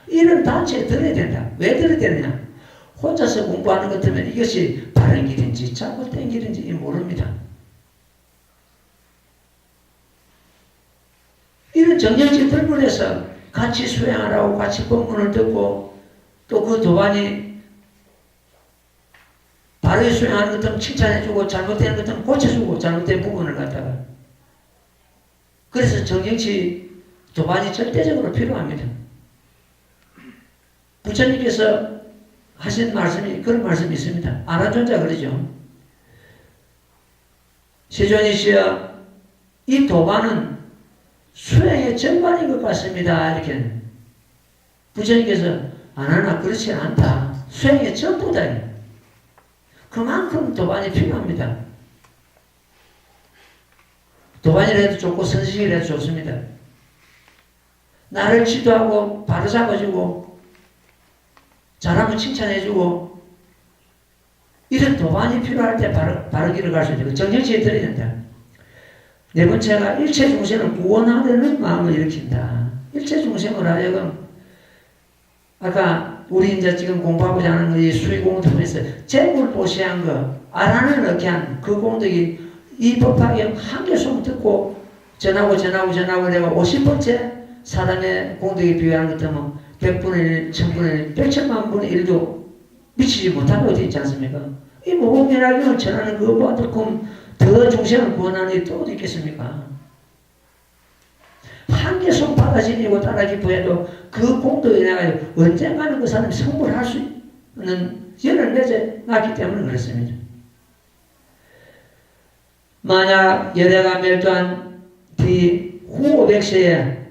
S1: 이런 단체에 들어야 된다. 왜 들어야 되느냐? 혼자서 공부하는 것 같으면 이것이 바른 길인지 잘못된 길인지 모릅니다. 이런 정령치 들문에서 같이 수행하라고 같이 법문을 듣고 또 그 도반이 바르게 수행하는 것 같으면 칭찬해주고 잘못되는 것 같으면 고쳐주고 잘못된 부분을 갖다가 그래서 정령치 도반이 절대적으로 필요합니다. 부처님께서 하신 말씀이 그런 말씀이 있습니다. 아라존자 그러죠. 세존이시여 이 도반은 수행의 전반인 것 같습니다. 이렇게 부처님께서 아나나 그렇지 않다. 수행의 전부다. 그만큼 도반이 필요합니다. 도반이라도 좋고 선식이라도 좋습니다. 나를 지도하고 바로 잡아주고 잘하면 칭찬해주고 이런 도반이 필요할 때 바로 길을 갈 수 있고 정정치에 들어야 된다. 네 번째가 일체 중생을 구원하려는 마음을 일으킨다. 일체 중생을 하여금 아까 우리 이제 지금 공부하고자 하는 이 수의공덕에서 재물보시한 거 아란을 얻게 한 그 공덕이 이 법화경 한 개씩 듣고 전하고 내가 50번째 사람의 공덕에 비유하는 것 같으면 100분의 1, 1000분의 1, 100천만 분의 1도 미치지 못하고 어디 있지 않습니까? 이 모범이라기를 전하는 그것보다 더 중생을 구원하는 일이 또 어디 있겠습니까? 한 개 손 받아지니고 따라 기뻐해도 그 공덕에 내가 언젠가는 그 사람이 성불할 수 있는 열을 맺어놨기 때문에 그렇습니다. 만약 열애가 멸도한 뒤 후 500세는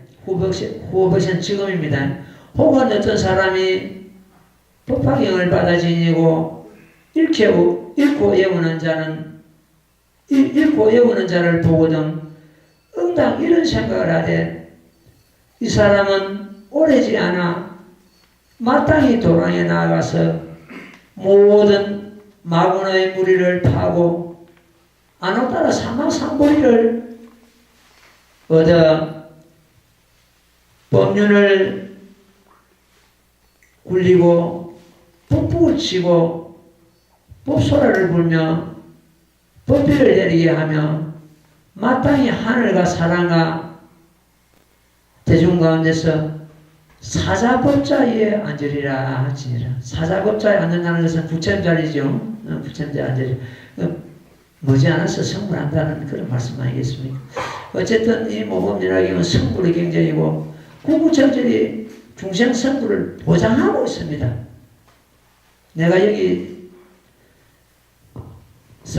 S1: 지금입니다. 혹은 어떤 사람이 법화경을 받아 지니고 잃고 예우는 자를 보거든 응당 이런 생각을 하되 이 사람은 오래지 않아 마땅히 도랑에 나가서 모든 마군의 무리를 파고 안옥 따라 사망삼보리를 얻어 법륜을 굴리고 법북을 치고 법소라를 불며 법비를 내리게 하며 마땅히 하늘과 사랑과 대중 가운데서 사자법자에 앉으리라 하지니라. 사자법자에 앉는다는 것은 부처자리죠. 부처자에 앉으리라. 머지않아서 성불한다는 그런 말씀 아니겠습니까? 어쨌든 이 모범연락이면 성불의 경전이고 구구절절히 중생 성불을 보장하고 있습니다. 내가 여기서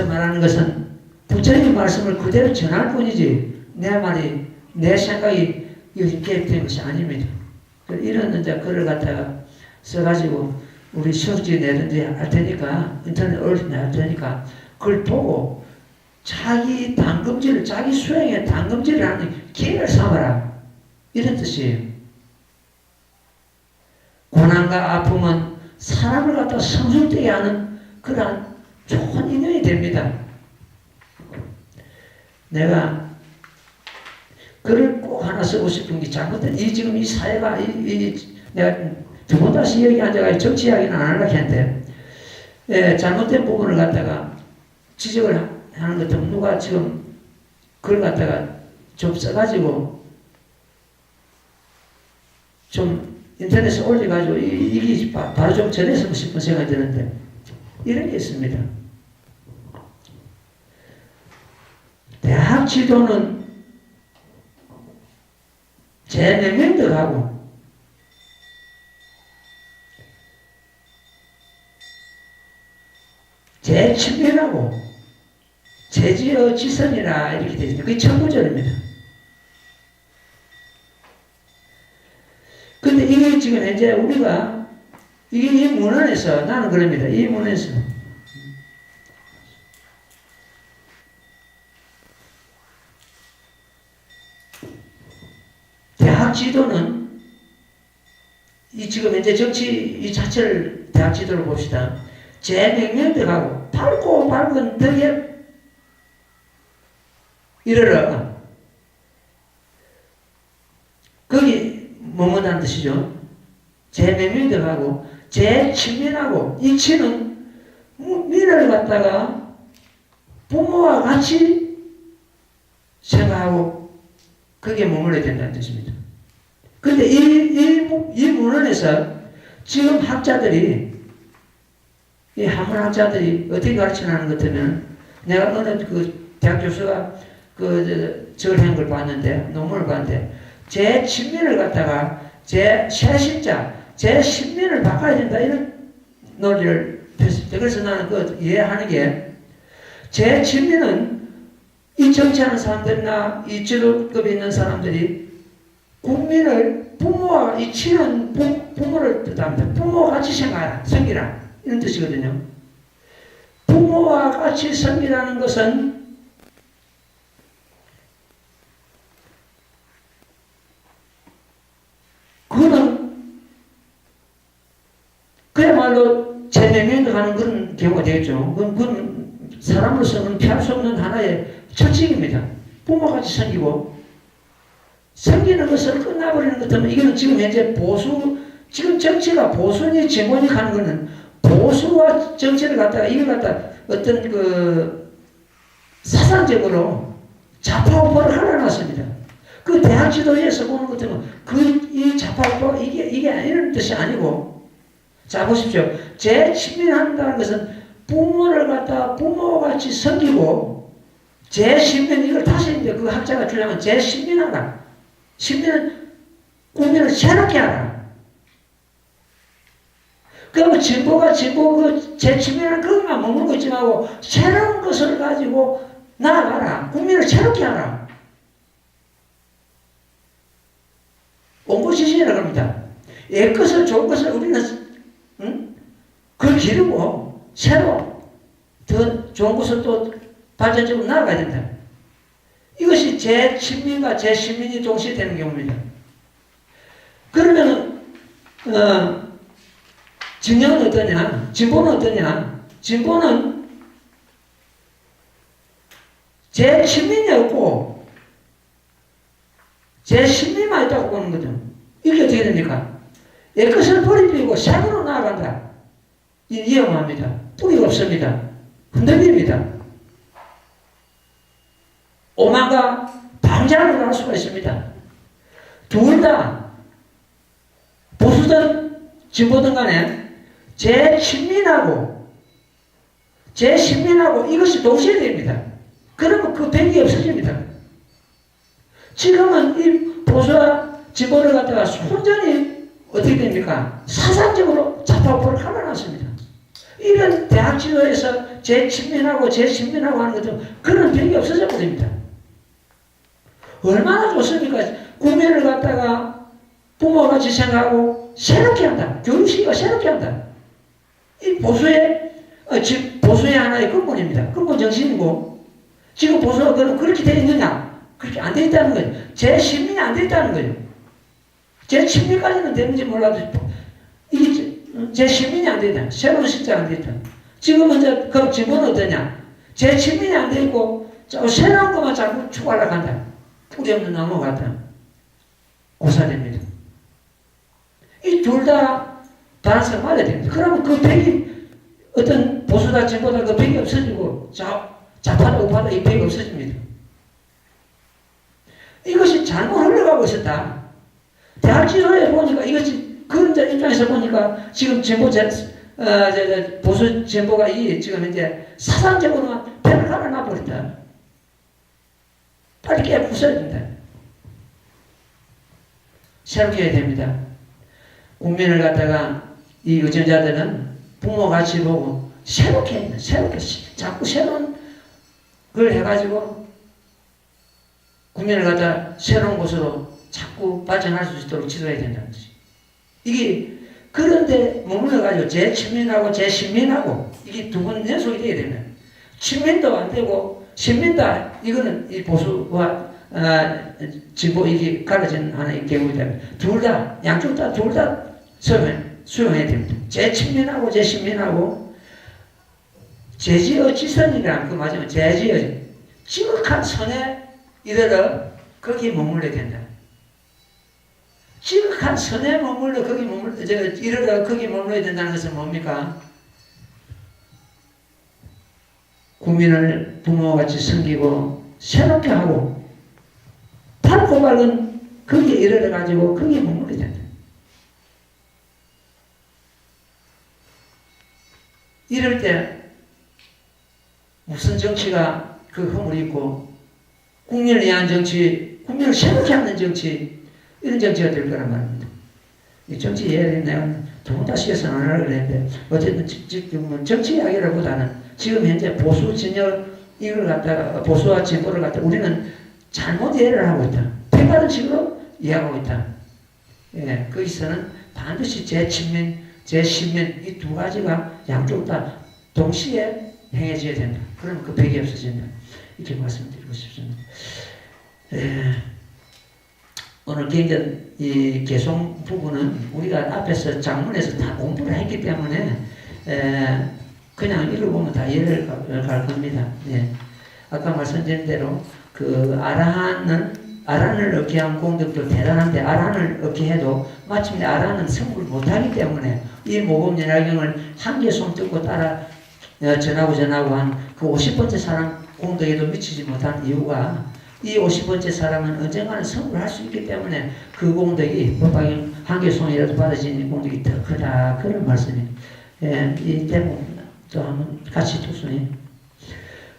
S1: 말하는 것은 부처님의 말씀을 그대로 전할 뿐이지 내 말이 내 생각이 여기 개입된 것이 아닙니다. 이런 이제 글을 갖다가 써가지고 우리 시험지 내든지 할 테니까 인터넷 올리든지 할 테니까 그걸 보고 자기 당금질을 자기 수행에 당금질을 하는 기회를 삼아라 이런 뜻이에요. 고난과 아픔은 사람을 갖다 성숙되게 하는 그러한 좋은 인연이 됩니다. 내가 글을 꼭 하나 쓰고 싶은 게 잘못된 지금 이 사회가 내가 두 번 다시 여기 앉아가 정치 이야기는 안 하려고 했는데 잘못된 부분을 갖다가 지적을 하는 것도 누가 지금 그걸 갖다가 좀 써가지고 좀 인터넷에 올려가지고 이게 바로 좀 전했으면 싶은 생각이 드는데 이런 게 있습니다. 대학 지도는 재명명덕하고 재친면하고 재지어 지선이라 이렇게 되어 있습니다. 그게 천부절입니다. 근데 이게 지금 이제 우리가 이게 이 문헌에서 나는 그럽니다. 이 문헌에서 대학 지도는 이 지금 이제 정치 이 자체를 대학 지도를 봅시다. 제명령대하고 밝고 밝은 덕에 이르러 거기 뭐뭐라는 뜻이죠. 제명령대하고 제친민하고 이 친은 민을 갖다가 부모와 같이 생각하고 그게 머물러야 된다는 뜻입니다. 근데 이 문헌에서 지금 학자들이, 이 한문학자들이 어떻게 가르쳐나는 것 같으면, 내가 어느 그 대학 교수가 저걸 한 걸 봤는데, 논문을 봤는데, 제 친민을 갖다가 제 세신자, 제 신민을 바꿔야 된다, 이런 논리를 폈습니다. 그래서 나는 그 이해하는 게, 제 친민은 이 정치하는 사람들이나 이 지도급에 있는 사람들이 국민을 부모와 이 친한 부모를 뜻합니다. 부모와 같이 생각하라, 섬기라 이런 뜻이거든요. 부모와 같이 섬기라는 것은 그거는 그야말로 제명령하는 그런 경우가 되겠죠. 그건 사람으로서는 피할 수 없는 하나의 철칙입니다. 부모같이 섬기고 섬기는 것을 끝나버리는 것 같으면 이거는 지금 현재 보수, 지금 정치가 보수니 진보니 가는 거는 보수와 정치를 갖다가 이걸 갖다 어떤 그 사상적으로 좌파우파를 갈라놨습니다. 그 대학 지도에서 보는 것 같으면 이 좌파우파 이게 이런 뜻이 아니고, 자 보십시오. 제 친민한다는 것은 부모를 갖다가 부모같이 섬기고, 제 신민, 이걸 다시 이제 그 학자가 주장하면 제 신민하라. 신민은 국민을 새롭게 하라. 그러면 진보가 제 친민은 거기만 머물고 있지 말고 새로운 것을 가지고 나아가라. 국민을 새롭게 하라. 옹고지신이라고 합니다. 옛 것을 좋은 것을 우리는 그걸 기르고 새로 더 좋은 것을 또 발전적으로 나아가야 된다. 이것이 제 친민과 제 신민이 동시에 되는 경우입니다. 그러면 진영은 어떠냐? 진보는 어떠냐? 진보는 제 친민이 없고 제 신민만 있다고 보는 거죠. 이게 어떻게 됩니까? 옛 것을 버리고 새로 나아간다. 위험합니다. 뿌리가 없습니다. 흔들립니다. 오만과 방장으로 갈 수가 있습니다. 둘 다 보수든 진보든 간에 제 친민하고 제 신민하고 이것이 동시에 됩니다. 그러면 그 백이 없어집니다. 지금은 이 보수와 진보를 갖다가 순전히 어떻게 됩니까? 사상적으로 좌파우파를 갈라놨습니다. 이런 대학 지도에서 제 친민하고 제 신민하고 하는 것은 그런 백이 없어져 버립니다. 얼마나 좋습니까? 국민을 갖다가 부모같이 생각하고 새롭게 한다. 교육시기가 새롭게 한다. 이 보수의 하나의 근본입니다. 근본 정신이고, 지금 보수가 그렇게 되어 있느냐? 그렇게 안 되어 있다는 거예요. 제 신민이 안 되어 있다는 거예요. 제 친민까지는 되는지 몰라도 이게 제 신민이 안 되어 있다. 새로운 시대가 안 되어 있다. 지금은 이제 그 진보는 어떠냐? 제 친민이 안 되어 있고 새로운 것만 자꾸 추구하려고 한다. 뿌리 없는 나무 같다. 고사됩니다. 이 둘 다 밸런스가 맞아야 됩니다. 그러면 그 백이 어떤 보수다 진보다 그 백이 없어지고 좌파다 우파다 이 백이 없어집니다. 이것이 잘못 흘러가고 있었다. 대학 지도에 보니까 이것이 그런 입장에서 보니까 지금 진보 보수 진보가 지금 이제 사상적으로만 배를 갈아놔 버린다. 빨리 깨부숴야 된다. 새롭게 해야 됩니다. 국민을 갖다가 이 의존자들은 부모같이 보고 새롭게 해야 된다. 새롭게 자꾸 새로운 걸 해가지고 국민을 갖다 새로운 곳으로 자꾸 발전할 수 있도록 지도해야 된다는 것이. 이게 그런데 머물러가지고 제친민하고 제신민하고 이게 두 번 연속이 되게 되면 친민도 안 되고 신민도 이거는 이 보수와 진보 이게 가려진 하나의 경우이기 둘 다 양쪽 다 둘 다 수용해야 됩니다. 제친민하고 제신민하고 제지어 지선이라는 그 맞으면 제지어 지극한 선에 이르러 거기 머물러야 된다. 지극한 선에 머물러 거기 이르러 거기 머물러야 된다는 것은 뭡니까? 국민을 부모같이 섬기고 새롭게 하고 밝고 밝은 거기에 이르러 가지고 거기에 머물러야 된다. 이럴 때 무슨 정치가 그 허물이 있고 국민을 위한 정치, 국민을 새롭게 하는 정치 이런 정치가 될 거란 말입니다. 이 정치 이야기는 내가 두 번 다시 해서 안 하려고 했는데 어쨌든 지금 정치 이야기라보다는 지금 현재 보수 진영 이걸 갖다가 보수와 진보를 갖다가 우리는 잘못 이해를 하고 있다. 평가는 식으로 이해하고 있다. 예, 거기서는 반드시 제친민, 제신민 이 두 가지가 양쪽 다 동시에 행해져야 된다. 그러면 그 벽이 없어진다. 이렇게 말씀드리고 싶습니다. 오늘 굉장히 이 개송 부분은 우리가 앞에서 장문에서 다 공부를 했기 때문에 그냥 읽어보면 다 이해를 갈 겁니다. 예. 아까 말씀드린 대로 그 아란을 얻게 한 공덕도 대단한데 아란을 얻게 해도 마침내 아란은 성불을 못하기 때문에 이 모범연화경을 한개 손 뜯고 따라 전하고 한 그 50번째 사람 공덕에도 미치지 못한 이유가 이 50번째 사람은 언젠가는 성불할 수 있기 때문에 그 공덕이 법방에 한개 손이라도 받아지는 공덕이 더 크다 그런 말씀입니다. 예, 이 대목도 한번 같이读수니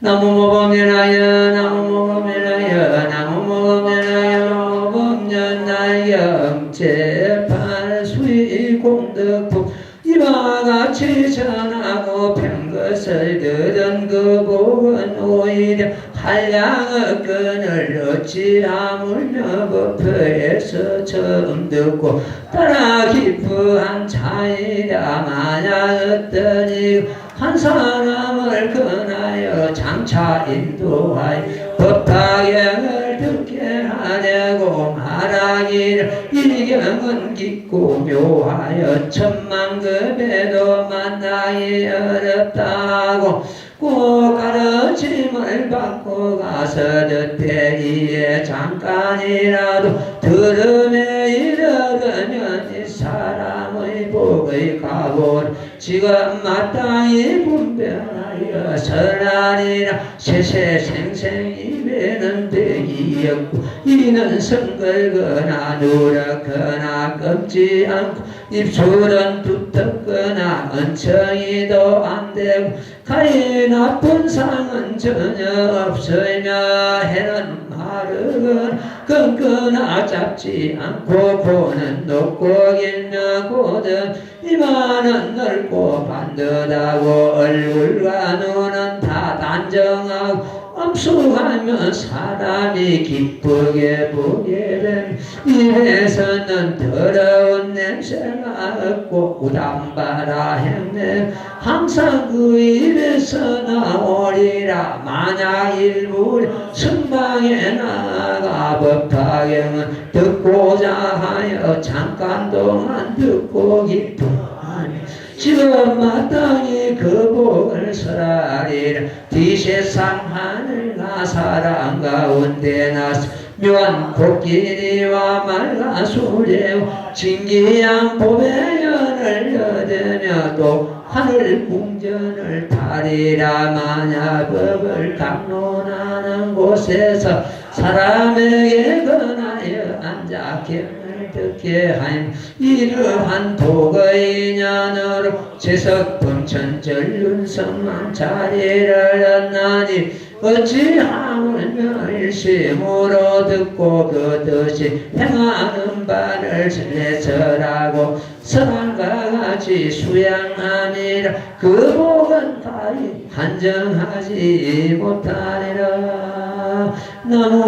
S1: 나무 모범연하여 나무 모범연하여 나무 모범연하여 모범연하여 제팔수의 공덕품 이와 같이 전하고 편것을 들은 그 복은 오히려 한량의 끈을 얻지 아물며 법회에서 처음 듣고 따라 기쁘한 차이라 만약 어떤 이유 한 사람을 권하여 장차 인도하여 법화경을 듣게 하려고 말하기를 이 경은 깊고 묘하여 천만급에도 만나기 어렵다고 꼭 가르침을 받고 가서 듣되 이에 잠깐이라도 들음에 이르르면 이 사람의 복의 가보를 지금 마땅히 분별하여 설하리라 세세생생 입에는 백이 없고 이는 성글거나 누렇거나 꺾지 않고 입술은 두텁거나 언청이도 안 되고 가히 나쁜 상은 전혀 없으며 해는 마르거나 끈끈하 잡지 않고 코는 높고 길며 고든 이마는 넓고 반듯하고 얼굴과 눈은 다 단정하고 엄숙하며 사람이 기쁘게 보게 된 입에서는 더러운 냄새가 없고 우담바라 행내 항상 그 입에서 나오리라 만약 일부 선방에 나가 법화경은 듣고자 하여 잠깐 동안 듣고 기쁘하니 지금 마땅히 그 복을 설하리라 뒤세상 하늘과 사람 가운데 나서 묘한 코끼리와 말가수레와 진기양 보배연을 얻으며 또 하늘 궁전을 타리라 만약 법을 강론하는 곳에서 사람에게 권하여 앉아 경을 듣게 하니 이러한 복의 인연으로 제석범천 전륜성만 자리를 얻나니 어찌하물며 일심으로 듣고 그 뜻이 행하는 바를 전해설하고 선한과 같이 수양하니라 그 복은 다이 한정하지 못하리라 나무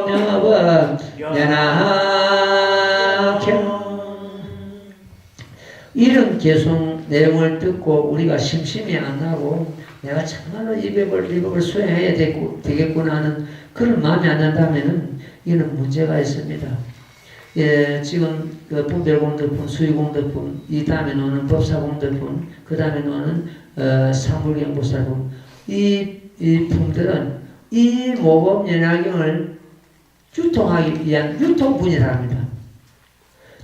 S1: 명법 연하경 이런 개송 내용을 듣고 우리가 심심이 안 나고 내가 정말로 이 법을 수행해야 되겠구나 하는 그런 마음이 안 난다면은 이는 문제가 있습니다. 예, 지금 그 분별공덕품, 수의공덕품, 이 다음에 노는 법사공덕품, 그 다음에 노는 상불경보살품, 이 품들은 이 모범연화경을 유통하기 위한 유통분이라 합니다.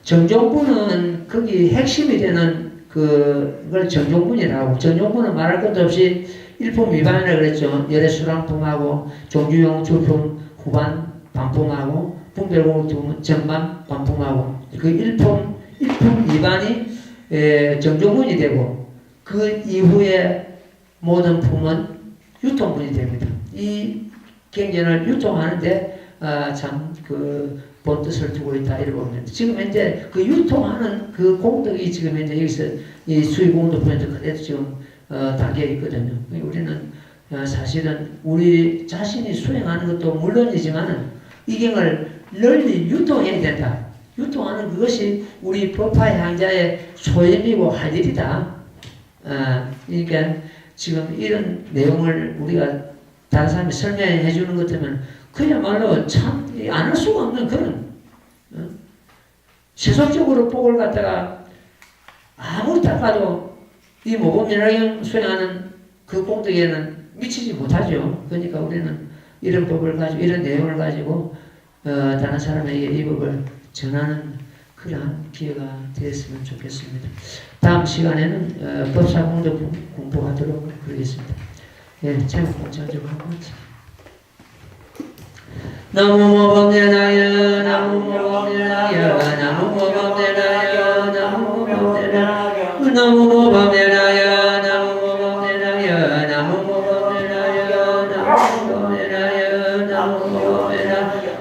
S1: 정종분은 거기 핵심이 되는 그걸 정종분이라고. 정종분은 말할 것도 없이 일품 위반이라 그랬죠. 열애수랑품하고 종주용 줄품 후반 반품하고 분별공덕품은 전반 반품하고 그 일품 위반이 정종분이 되고 그 이후에 모든 품은 유통분이 됩니다. 이 경전을 유통하는데 참 그 본뜻을 두고 있다 이렇게 봅니다. 지금 현재 그 유통하는 그 공덕이 지금 현재 여기서 이 수의 공덕분에서 그래도 지금 담겨 있거든요. 우리는 사실은 우리 자신이 수행하는 것도 물론이지만 이 경을 널리 유통해야 된다. 유통하는 그것이 우리 법화 향자의 소임이고 할 일이다. 그러니까 지금 이런 내용을 우리가 다른 사람이 설명해 주는 것 같으면 그야말로 참 안 할 수가 없는 그런 세속적으로 복을 갖다가 아무리 닦아도 이 모범연화경 수행하는 그 공덕에는 미치지 못하죠. 그러니까 우리는 이런 법을 가지고 이런 내용을 가지고 다른 사람에게 이 법을 전하는 그러한 기회가 되었으면 좋겠습니다. 다음 시간에는 법사공덕 공부하도록 그러겠습니다. 예, 제목 공찬 좀 하고 나무모범연하여 나무모범연하여 나무모범연하여 나무모범연하여 나무모범연하여 나무모범연하여 나무모범연하여 나무모범연하여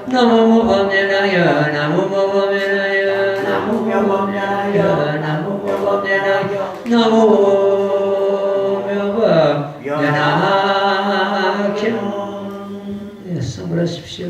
S1: 나무모범연하여 나무모범연하여 나무모범연하여 나무모범연하여 나무모범연하여 나무모범연하여 선물하십시오.